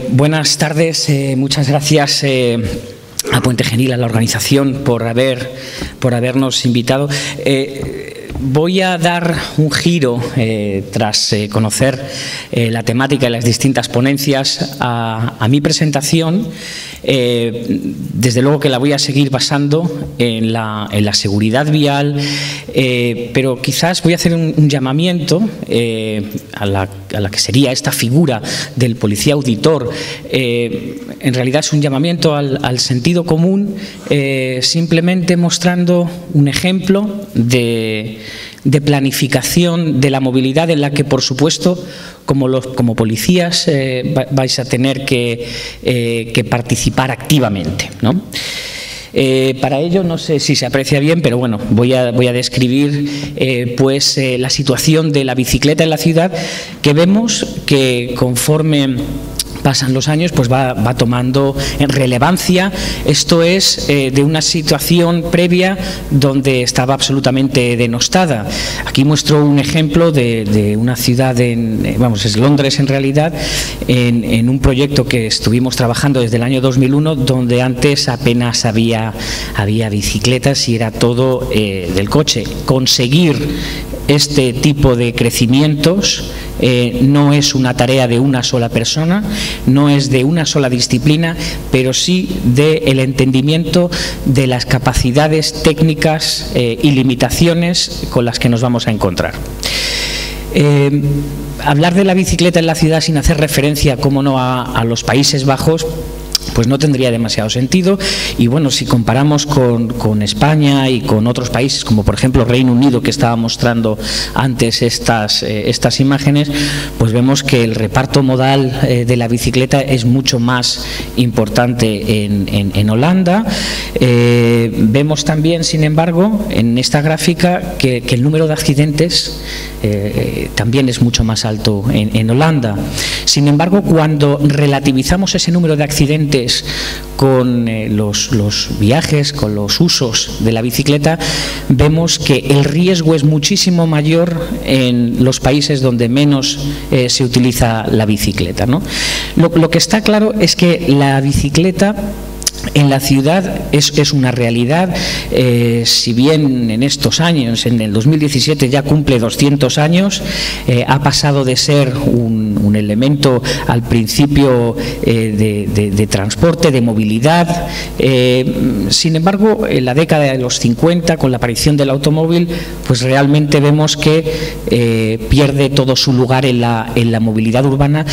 Buenas tardes, muchas gracias a Puente Genil, a la organización, por habernos invitado. Voy a dar un giro, tras conocer la temática de las distintas ponencias, a mi presentación. Desde luego que la voy a seguir basando en la seguridad vial, pero quizás voy a hacer un llamamiento a la que sería esta figura del policía auditor. En realidad es un llamamiento al sentido común, simplemente mostrando un ejemplo de planificación de la movilidad en la que, por supuesto, como policías vais a tener que participar activamente, ¿no? Para ello, no sé si se aprecia bien, pero bueno, voy a describir la situación de la bicicleta en la ciudad, que vemos que conforme pasan los años, pues va tomando relevancia. Esto es de una situación previa donde estaba absolutamente denostada. Aquí muestro un ejemplo de una ciudad, es Londres en realidad, en un proyecto que estuvimos trabajando desde el año 2001, donde antes apenas había bicicletas y era todo del coche. Conseguir este tipo de crecimientos no es una tarea de una sola persona, no es de una sola disciplina, pero sí del entendimiento de las capacidades técnicas y limitaciones con las que nos vamos a encontrar. Hablar de la bicicleta en la ciudad sin hacer referencia, cómo no, a los Países Bajos, pues no tendría demasiado sentido. Y bueno, si comparamos con España y con otros países, como por ejemplo Reino Unido, que estaba mostrando antes estas imágenes, pues vemos que el reparto modal de la bicicleta es mucho más importante en Holanda. Vemos también, sin embargo, en esta gráfica que el número de accidentes también es mucho más alto en Holanda. Sin embargo, cuando relativizamos ese número de accidentes con los viajes, con los usos de la bicicleta, vemos que el riesgo es muchísimo mayor en los países donde menos se utiliza la bicicleta, ¿no? Lo que está claro es que la bicicleta en la ciudad es una realidad. Si bien en estos años, en el 2017 ya cumple 200 años, ha pasado de ser un elemento al principio de transporte, de movilidad. Sin embargo, en la década de los 50, con la aparición del automóvil, pues realmente vemos que pierde todo su lugar en la movilidad urbana,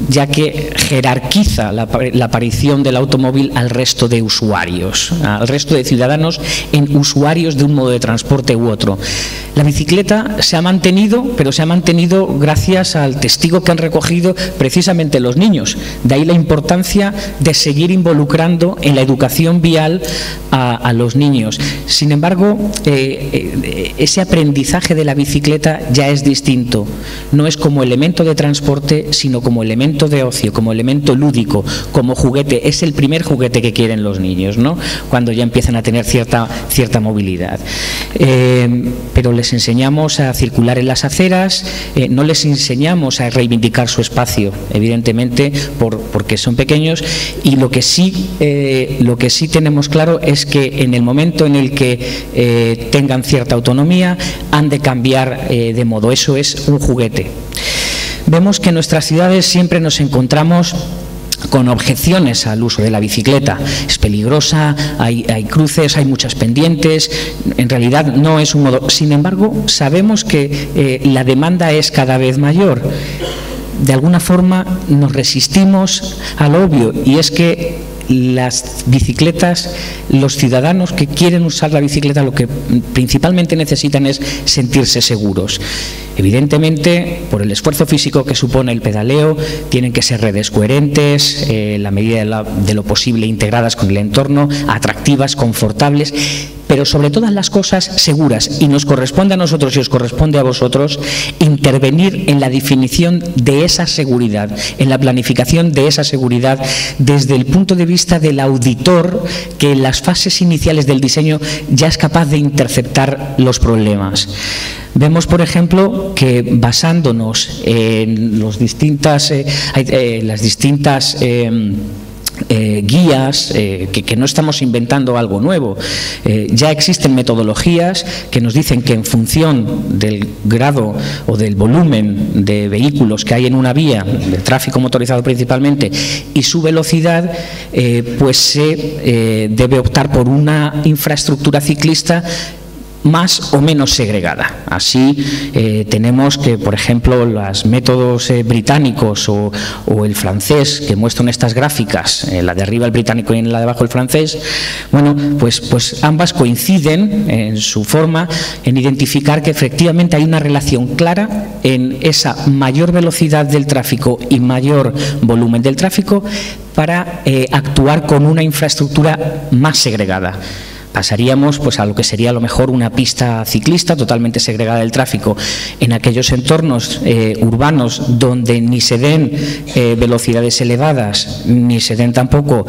ya que jerarquiza la aparición del automóvil al resto de usuarios, al resto de ciudadanos en usuarios de un modo de transporte u otro. La bicicleta se ha mantenido, pero se ha mantenido gracias al testigo que han recogido precisamente los niños. De ahí la importancia de seguir involucrando en la educación vial a los niños. Sin embargo, ese aprendizaje de la bicicleta ya es distinto. No es como elemento de transporte, sino como elemento de ocio, como elemento lúdico, como juguete. Es el primer juguete que quieren los niños, ¿no? Cuando ya empiezan a tener cierta movilidad. Pero les enseñamos a circular en las aceras, no les enseñamos a reivindicar su espacio, evidentemente, porque son pequeños, y lo que sí tenemos claro es que en el momento en el que tengan cierta autonomía, han de cambiar de modo. Eso es un juguete. Vemos que en nuestras ciudades siempre nos encontramos con objeciones al uso de la bicicleta. Es peligrosa, hay cruces, hay muchas pendientes, en realidad no es un modo. Sin embargo, sabemos que la demanda es cada vez mayor. De alguna forma nos resistimos al obvio, y es que las bicicletas, los ciudadanos que quieren usar la bicicleta, lo que principalmente necesitan es sentirse seguros. Evidentemente, por el esfuerzo físico que supone el pedaleo, tienen que ser redes coherentes, en la medida de lo posible integradas con el entorno, atractivas, confortables, pero sobre todas las cosas seguras. Y nos corresponde a nosotros y os corresponde a vosotros intervenir en la definición de esa seguridad, en la planificación de esa seguridad desde el punto de vista del auditor, que en las fases iniciales del diseño ya es capaz de interceptar los problemas. vemos, por ejemplo, que basándonos en las distintas guías, que no estamos inventando algo nuevo. Ya existen metodologías que nos dicen que en función del grado o del volumen de vehículos que hay en una vía, del tráfico motorizado principalmente, y su velocidad, pues se debe optar por una infraestructura ciclista más o menos segregada. Así tenemos que, por ejemplo, los métodos británicos o el francés que muestran estas gráficas, la de arriba el británico y en la de abajo el francés, bueno, pues ambas coinciden en su forma en identificar que efectivamente hay una relación clara en esa mayor velocidad del tráfico y mayor volumen del tráfico para actuar con una infraestructura más segregada. Pasaríamos pues a lo que sería a lo mejor una pista ciclista totalmente segregada del tráfico en aquellos entornos urbanos donde ni se den velocidades elevadas ni se den tampoco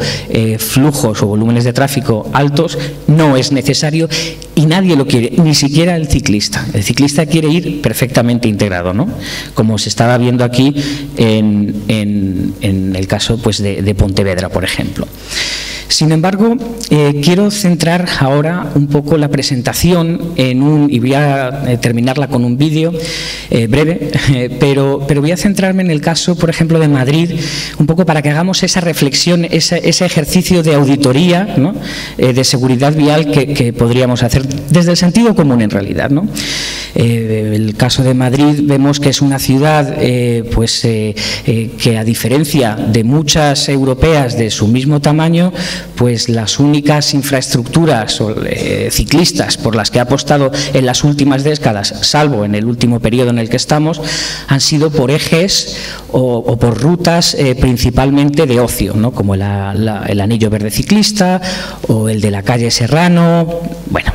flujos o volúmenes de tráfico altos. No es necesario y nadie lo quiere, ni siquiera el ciclista. El ciclista quiere ir perfectamente integrado, ¿no? Como se estaba viendo aquí en el caso pues de Pontevedra, por ejemplo. Sin embargo, quiero centrar ahora un poco la presentación y voy a terminarla con un vídeo breve, pero voy a centrarme en el caso, por ejemplo, de Madrid, un poco para que hagamos esa reflexión, ese ejercicio de auditoría, ¿no?, de seguridad vial que podríamos hacer desde el sentido común en realidad, ¿no? El caso de Madrid vemos que es una ciudad que a diferencia de muchas europeas de su mismo tamaño, pues las únicas infraestructuras ciclistas por las que ha apostado en las últimas décadas, salvo en el último periodo en el que estamos, han sido por ejes o por rutas principalmente de ocio, ¿no?, como el anillo verde ciclista o el de la calle Serrano. Bueno,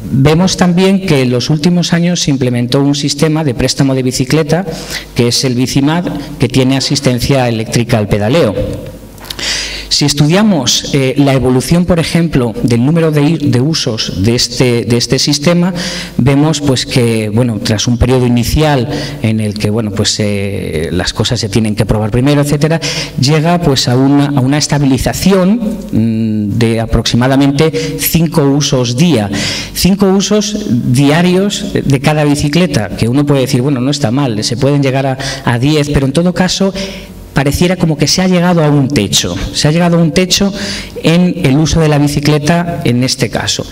vemos también que en los últimos años se implementó un sistema de préstamo de bicicleta, que es el Bicimad, que tiene asistencia eléctrica al pedaleo. Si estudiamos la evolución, por ejemplo, del número de usos de este sistema, vemos pues que, bueno, tras un periodo inicial en el que, bueno, pues las cosas se tienen que probar primero, etcétera, llega pues a una estabilización de aproximadamente 5 usos día. 5 usos diarios de cada bicicleta, que uno puede decir, bueno, no está mal, se pueden llegar a 10, pero en todo caso pareciera como que se ha llegado a un techo. Se ha llegado a un techo en el uso de la bicicleta en este caso.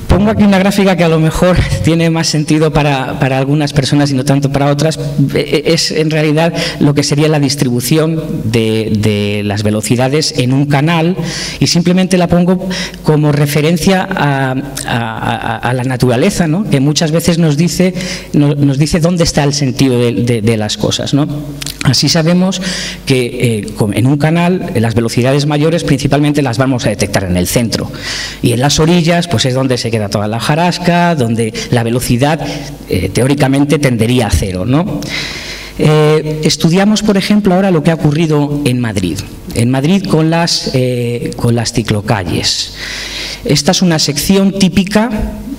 Pongo aquí una gráfica que a lo mejor tiene más sentido para algunas personas y no tanto para otras. Es en realidad lo que sería la distribución de las velocidades en un canal, y simplemente la pongo como referencia a la naturaleza, ¿no?, que muchas veces nos dice dónde está el sentido de las cosas, ¿no? Así sabemos que en un canal las velocidades mayores principalmente las vamos a detectar en el centro, y en las orillas pues es donde se queda toda la hojarasca, donde la velocidad teóricamente tendería a cero, ¿no? Estudiamos, por ejemplo, ahora lo que ha ocurrido en Madrid. En Madrid con las ciclocalles. Esta es una sección típica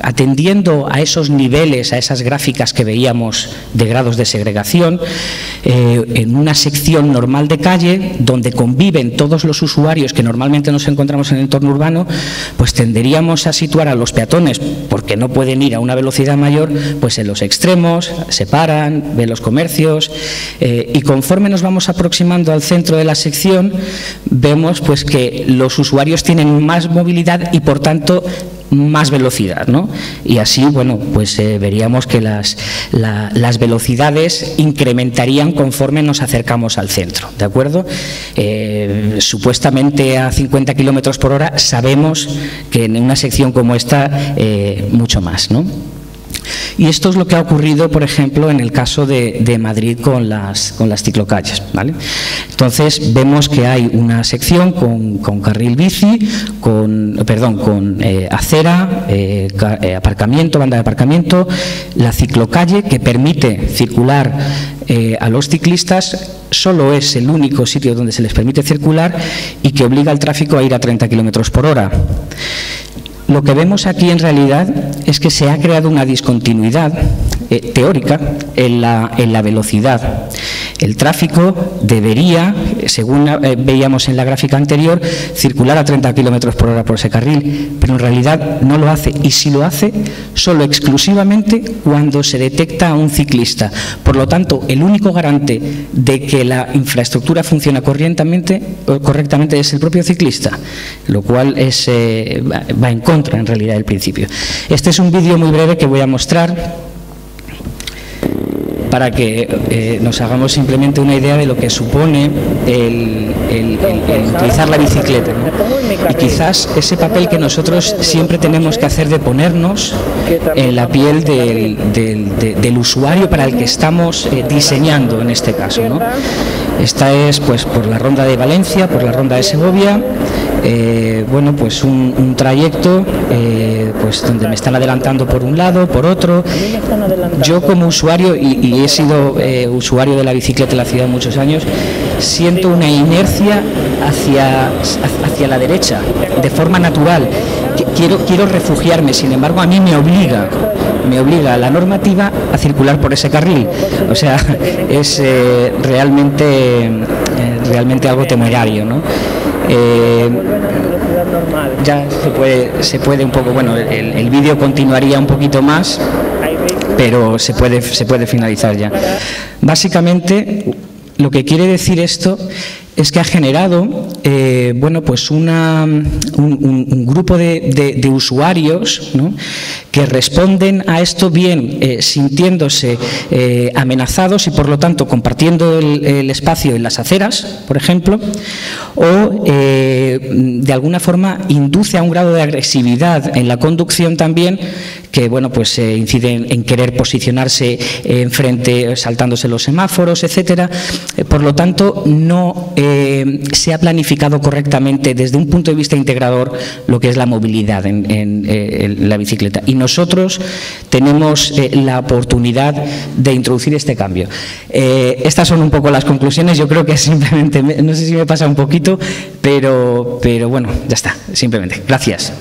atendiendo a esos niveles, a esas gráficas que veíamos de grados de segregación, en una sección normal de calle donde conviven todos los usuarios que normalmente nos encontramos en el entorno urbano, pues tenderíamos a situar a los peatones, porque no pueden ir a una velocidad mayor, pues en los extremos, se paran, ven los comercios, y conforme nos vamos aproximando al centro de la sección, vemos pues que los usuarios tienen más movilidad y por tanto más velocidad, ¿no? Y así, bueno, pues veríamos que las velocidades incrementarían conforme nos acercamos al centro, ¿de acuerdo? Supuestamente a 50 kilómetros por hora, sabemos que en una sección como esta mucho más, ¿no? Y esto es lo que ha ocurrido, por ejemplo, en el caso de Madrid con las ciclocalles, ¿vale? Entonces vemos que hay una sección con carril bici, con acera, aparcamiento, banda de aparcamiento, la ciclocalle que permite circular a los ciclistas. Solo es el único sitio donde se les permite circular y que obliga al tráfico a ir a 30 kilómetros por hora. lo que vemos aquí en realidad es que se ha creado una discontinuidad teórica en la velocidad. El tráfico debería, según veíamos en la gráfica anterior, circular a 30 km por hora por ese carril, pero en realidad no lo hace, y si lo hace, solo exclusivamente cuando se detecta a un ciclista. Por lo tanto, el único garante de que la infraestructura funciona correctamente es el propio ciclista, lo cual va en contra, en realidad, del principio. Este es un vídeo muy breve que voy a mostrar para que nos hagamos simplemente una idea de lo que supone el utilizar la bicicleta, ¿no? Y quizás ese papel que nosotros siempre tenemos que hacer de ponernos en la piel del usuario para el que estamos diseñando en este caso, ¿no? Esta es pues por la ronda de Valencia, por la ronda de Segovia, bueno, pues un trayecto pues donde me están adelantando por un lado, por otro. Yo como usuario, y he sido usuario de la bicicleta en la ciudad muchos años, siento una inercia hacia la derecha, de forma natural. Quiero refugiarme, sin embargo a mí me obliga la normativa a circular por ese carril. O sea, es realmente algo temerario, ¿no? Ya se puede un poco, bueno, el vídeo continuaría un poquito más, pero se puede finalizar ya. Básicamente, lo que quiere decir esto es que ha generado bueno, pues un grupo de usuarios, ¿no?, que responden a esto bien sintiéndose amenazados y por lo tanto compartiendo el espacio en las aceras, por ejemplo, o de alguna forma induce a un grado de agresividad en la conducción también, que bueno, pues incide en querer posicionarse enfrente, saltándose los semáforos, etcétera. Por lo tanto, no se ha planificado correctamente desde un punto de vista integrador lo que es la movilidad en la bicicleta. Y nosotros tenemos la oportunidad de introducir este cambio. Estas son un poco las conclusiones. Yo creo que simplemente, no sé si me pasa un poquito, pero bueno, ya está, simplemente. Gracias.